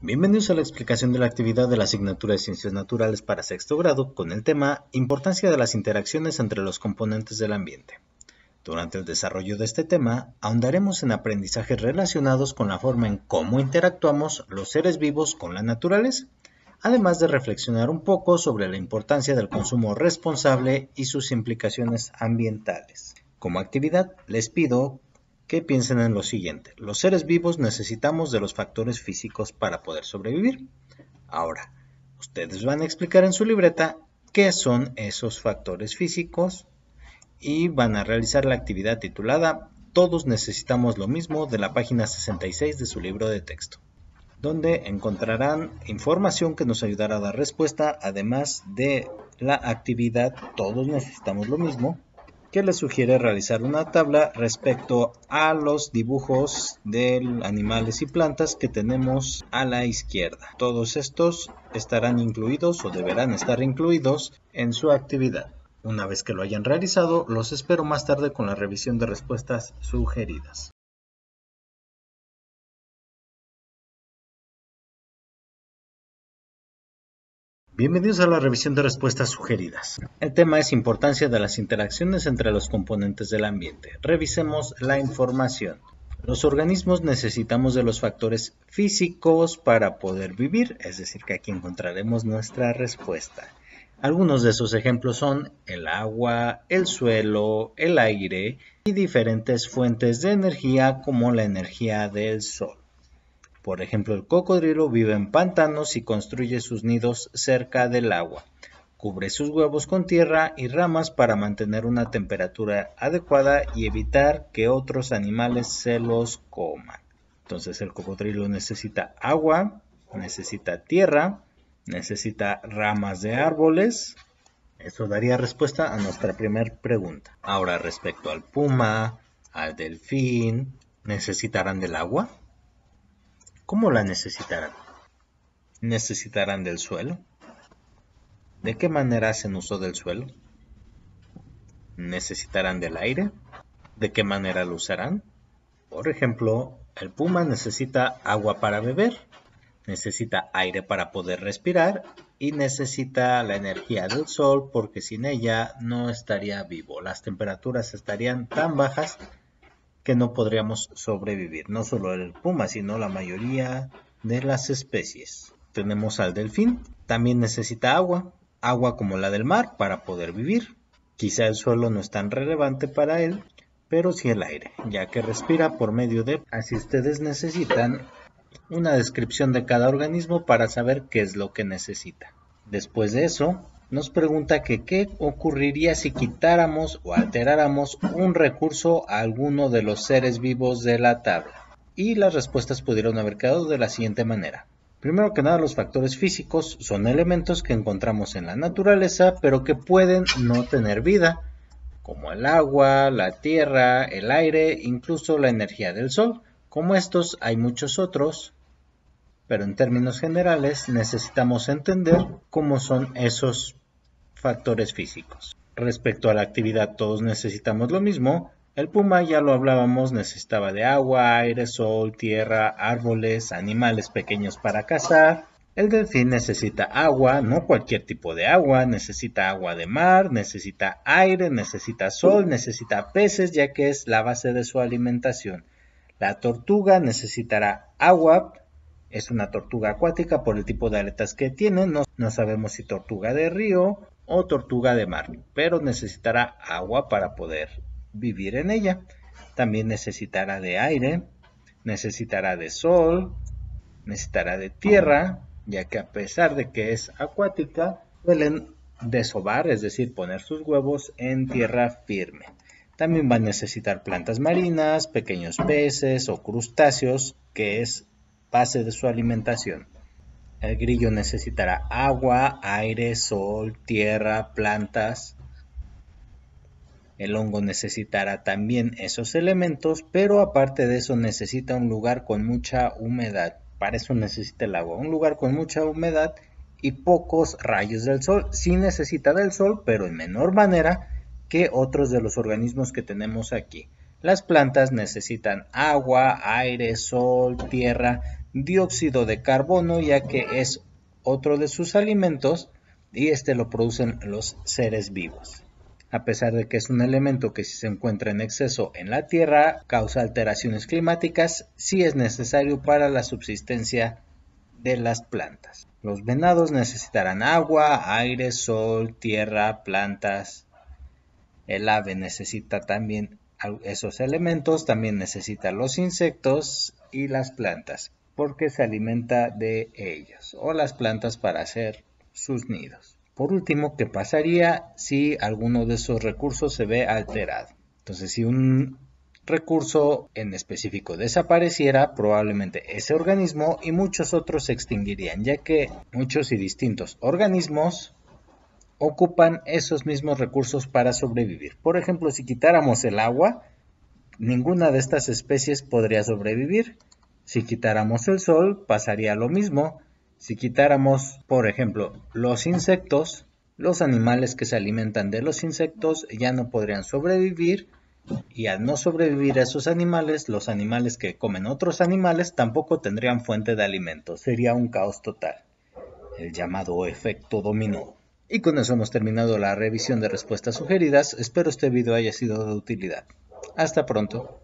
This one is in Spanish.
Bienvenidos a la explicación de la actividad de la asignatura de Ciencias Naturales para sexto grado con el tema Importancia de las interacciones entre los componentes del ambiente. Durante el desarrollo de este tema, ahondaremos en aprendizajes relacionados con la forma en cómo interactuamos los seres vivos con la naturaleza, además de reflexionar un poco sobre la importancia del consumo responsable y sus implicaciones ambientales. Como actividad, les pido que piensen en lo siguiente. Los seres vivos necesitamos de los factores físicos para poder sobrevivir. Ahora, ustedes van a explicar en su libreta qué son esos factores físicos y van a realizar la actividad titulada Todos necesitamos lo mismo de la página 66 de su libro de texto, donde encontrarán información que nos ayudará a dar respuesta, además de la actividad Todos necesitamos lo mismo, que les sugiere realizar una tabla respecto a los dibujos de animales y plantas que tenemos a la izquierda. Todos estos estarán incluidos o deberán estar incluidos en su actividad. Una vez que lo hayan realizado, los espero más tarde con la revisión de respuestas sugeridas. Bienvenidos a la revisión de respuestas sugeridas. El tema es importancia de las interacciones entre los componentes del ambiente. Revisemos la información. Los organismos necesitamos de los factores físicos para poder vivir, es decir, que aquí encontraremos nuestra respuesta. Algunos de esos ejemplos son el agua, el suelo, el aire y diferentes fuentes de energía como la energía del sol. Por ejemplo, el cocodrilo vive en pantanos y construye sus nidos cerca del agua. Cubre sus huevos con tierra y ramas para mantener una temperatura adecuada y evitar que otros animales se los coman. Entonces el cocodrilo necesita agua, necesita tierra, necesita ramas de árboles. Eso daría respuesta a nuestra primera pregunta. Ahora, respecto al puma, al delfín, ¿necesitarán del agua? ¿Cómo la necesitarán? ¿Necesitarán del suelo? ¿De qué manera hacen uso del suelo? ¿Necesitarán del aire? ¿De qué manera lo usarán? Por ejemplo, el puma necesita agua para beber, necesita aire para poder respirar y necesita la energía del sol porque sin ella no estaría vivo. Las temperaturas estarían tan bajas que no podríamos sobrevivir. No solo el puma, sino la mayoría de las especies. Tenemos al delfín, también necesita agua, agua como la del mar para poder vivir. Quizá el suelo no es tan relevante para él, pero sí el aire, ya que respira por medio de... Así ustedes necesitan una descripción de cada organismo para saber qué es lo que necesita. Después de eso, nos pregunta que qué ocurriría si quitáramos o alteráramos un recurso a alguno de los seres vivos de la tabla. Y las respuestas pudieron haber quedado de la siguiente manera. Primero que nada, los factores físicos son elementos que encontramos en la naturaleza, pero que pueden no tener vida, como el agua, la tierra, el aire, incluso la energía del sol. Como estos, hay muchos otros, pero en términos generales necesitamos entender cómo son esos factores físicos. Respecto a la actividad, todos necesitamos lo mismo. El puma, ya lo hablábamos, necesitaba de agua, aire, sol, tierra, árboles, animales pequeños para cazar. El delfín necesita agua, no cualquier tipo de agua, necesita agua de mar, necesita aire, necesita sol, necesita peces, ya que es la base de su alimentación. La tortuga necesitará agua. Es una tortuga acuática por el tipo de aletas que tiene. No sabemos si tortuga de río o tortuga de mar, pero necesitará agua para poder vivir en ella. También necesitará de aire, necesitará de sol, necesitará de tierra, ya que a pesar de que es acuática, suelen desovar, es decir, poner sus huevos en tierra firme. También va a necesitar plantas marinas, pequeños peces o crustáceos, que es base de su alimentación. El grillo necesitará agua, aire, sol, tierra, plantas. El hongo necesitará también esos elementos, pero aparte de eso necesita un lugar con mucha humedad. Para eso necesita el agua, un lugar con mucha humedad y pocos rayos del sol. Sí necesita del sol, pero en menor manera que otros de los organismos que tenemos aquí. Las plantas necesitan agua, aire, sol, tierra, dióxido de carbono, ya que es otro de sus alimentos y este lo producen los seres vivos. A pesar de que es un elemento que si se encuentra en exceso en la tierra causa alteraciones climáticas, sí es necesario para la subsistencia de las plantas. Los venados necesitarán agua, aire, sol, tierra, plantas. El ave necesita también esos elementos, también necesita los insectos y las plantas, porque se alimenta de ellos, o las plantas para hacer sus nidos. Por último, ¿qué pasaría si alguno de esos recursos se ve alterado? Entonces, si un recurso en específico desapareciera, probablemente ese organismo y muchos otros se extinguirían, ya que muchos y distintos organismos ocupan esos mismos recursos para sobrevivir. Por ejemplo, si quitáramos el agua, ninguna de estas especies podría sobrevivir. Si quitáramos el sol, pasaría lo mismo. Si quitáramos, por ejemplo, los insectos, los animales que se alimentan de los insectos ya no podrían sobrevivir. Y al no sobrevivir esos animales, los animales que comen otros animales tampoco tendrían fuente de alimento. Sería un caos total, el llamado efecto dominó. Y con eso hemos terminado la revisión de respuestas sugeridas. Espero este video haya sido de utilidad. Hasta pronto.